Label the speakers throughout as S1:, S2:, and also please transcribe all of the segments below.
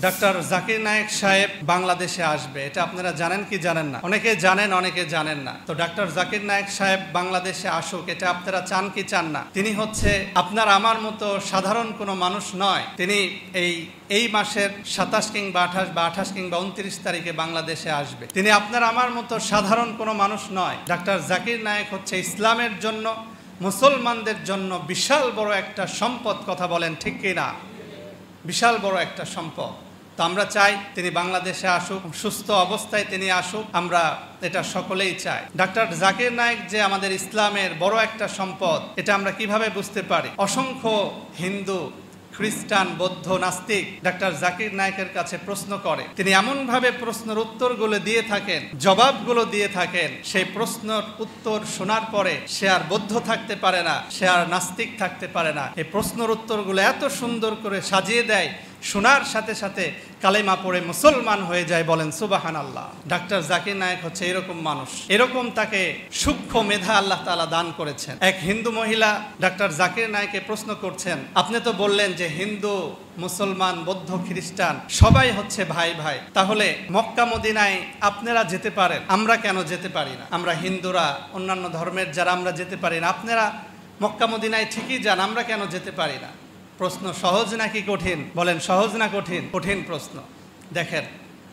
S1: Doctor Zakir Naik সাহেব বাংলাদেশে আসবে, এটা আপনারা জানেন কি জানেন না? অনেকে জানেন, অনেকে জানেন না। তো ডাক্তার জাকির নায়েক সাহেব বাংলাদেশে আসুক, এটা আপনারা চান কি চান না? তিনি হচ্ছে আপনার আমার মতো সাধারণ কোনো মানুষ নয়। তিনি এই মাসের 27 কিংবা 28 কিংবা 29 তারিখে বাংলাদেশে আসবে। তিনি আপনার আমার মতো সাধারণ কোনো মানুষ নয়। ডাক্তার জাকির নায়েক হচ্ছে ইসলামের জন্য, মুসলমানদের জন্য বিশাল বড় একটা সম্পদ। কথা বলেন ঠিক কিনা? বিশাল বড় একটা সম্পদ। তো আমরা চাই তিনি বাংলাদেশে আসুক, সুস্থ অবস্থায় তিনি আসুক, আমরা এটা সকলেই চাই। ডাক্তার জাকির নায়েক যে আমাদের ইসলামের বড় একটা সম্পদ, এটা আমরা কিভাবে বুঝতে পারি? অসংখ্য হিন্দু, খ্রিস্টান, বৌদ্ধ, নাস্তিক ডাক্তার জাকির নায়েকের কাছে প্রশ্ন করে। তিনি এমনভাবে প্রশ্নের উত্তরগুলো দিয়ে থাকেন, জবাবগুলো দিয়ে থাকেন, সেই প্রশ্নের উত্তর শোনার পরে সে আর বৌদ্ধ থাকতে পারে না, সে আর নাস্তিক থাকতে পারে না। এই প্রশ্নের উত্তরগুলো এত সুন্দর করে সাজিয়ে দেয়, শোনার সাথে সাথে কালেমা পড়ে মুসলমান হয়ে যায়। বলেন সুবহানাল্লাহ। ডাক্তার জাকির নায়েক হচ্ছে এরকম মানুষ, এরকম তাকে সূক্ষ্ম মেধা আল্লাহ তাআলা দান করেছেন। এক হিন্দু মহিলা ডাক্তার জাকির নায়েককে প্রশ্ন করছেন, আপনি তো বললেন যে হিন্দু, মুসলমান, বৌদ্ধ, খ্রিস্টান সবাই হচ্ছে ভাই ভাই, তাহলে মক্কা মদিনায় আপনারা যেতে পারেন, আমরা কেন যেতে পারি না? আমরা হিন্দুরা, অন্যান্য ধর্মের যারা আমরা যেতে পারি না, আপনারা মক্কা মদিনায় ঠিকই যান, আমরা কেন যেতে পারি না? প্রশ্ন সহজ নাকি কঠিন? বলেন সহজ না কঠিন? কঠিন প্রশ্ন। দেখেন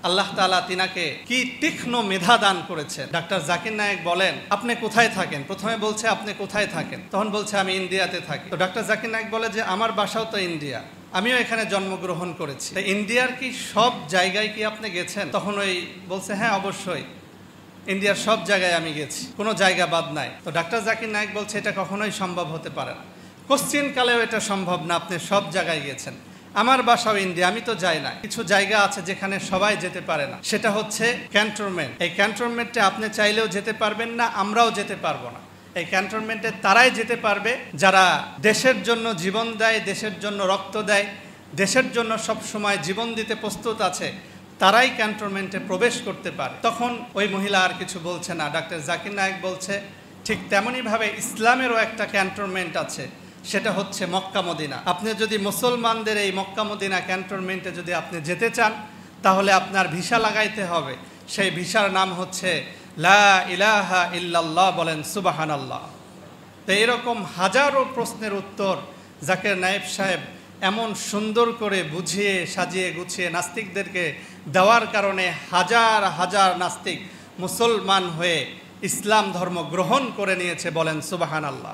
S1: আল্লাহ তাআলা তিনাকে কি তীক্ষ্ণ মেধা দান করেছেন। ডাক্তার জাকির নায়েক বলেন, আপনি কোথায় থাকেন? প্রথমে বলছে আপনি কোথায় থাকেন, তখন বলছে আমি ইন্ডিয়াতে থাকি। তো ডাক্তার জাকির নায়েক বলে যে আমার বাসাও তো ইন্ডিয়া, আমিও এখানে জন্মগ্রহণ করেছি। ইন্ডিয়ার কি সব জায়গায় কি আপনি গেছেন? তখন ওই বলছে হ্যাঁ অবশ্যই, ইন্ডিয়ার সব জায়গায় আমি গেছি, কোনো জায়গা বাদ নাই। তো ডাক্তার জাকির নায়েক বলছে এটা কখনোই সম্ভব হতে পারে না, কোশ্চিন কালেও এটা সম্ভব না, আপনি সব জায়গায় গেছেন। আমার বাসাও ইন্ডিয়া, আমি তো যাই না। কিছু জায়গা আছে যেখানে সবাই যেতে পারে না, সেটা হচ্ছে ক্যান্টনমেন্ট। এই ক্যান্টনমেন্টে আপনি চাইলেও যেতে পারবেন না, আমরাও যেতে পারবো না। এই ক্যান্টনমেন্টে তারাই যেতে পারবে যারা দেশের জন্য জীবন দেয়, দেশের জন্য রক্ত দেয়, দেশের জন্য সব সময় জীবন দিতে প্রস্তুত আছে, তারাই ক্যান্টনমেন্টে প্রবেশ করতে পারে। তখন ওই মহিলা আর কিছু বলছে না। ডাক্তার জাকির নায়েক বলছে ঠিক তেমনইভাবে ইসলামেরও একটা ক্যান্টনমেন্ট আছে, সেটা হচ্ছে মক্কা মদিনা। আপনি যদি মুসলমানদের এই মক্কা মদিনা ক্যান্টনমেন্টে যদি আপনি যেতে চান, তাহলে আপনার ভিসা লাগাইতে হবে। সেই ভিসার নাম হচ্ছে লা ইলাহা ইল্লাল্লাহ। বলেন সুবহানাল্লাহ। তো এরকম হাজারো প্রশ্নের উত্তর জাকির নায়েক সাহেব এমন সুন্দর করে বুঝিয়ে সাজিয়ে গুছিয়ে নাস্তিকদেরকে দেওয়ার কারণে হাজার হাজার নাস্তিক মুসলমান হয়ে ইসলাম ধর্ম গ্রহণ করে নিয়েছে। বলেন সুবহানাল্লাহ।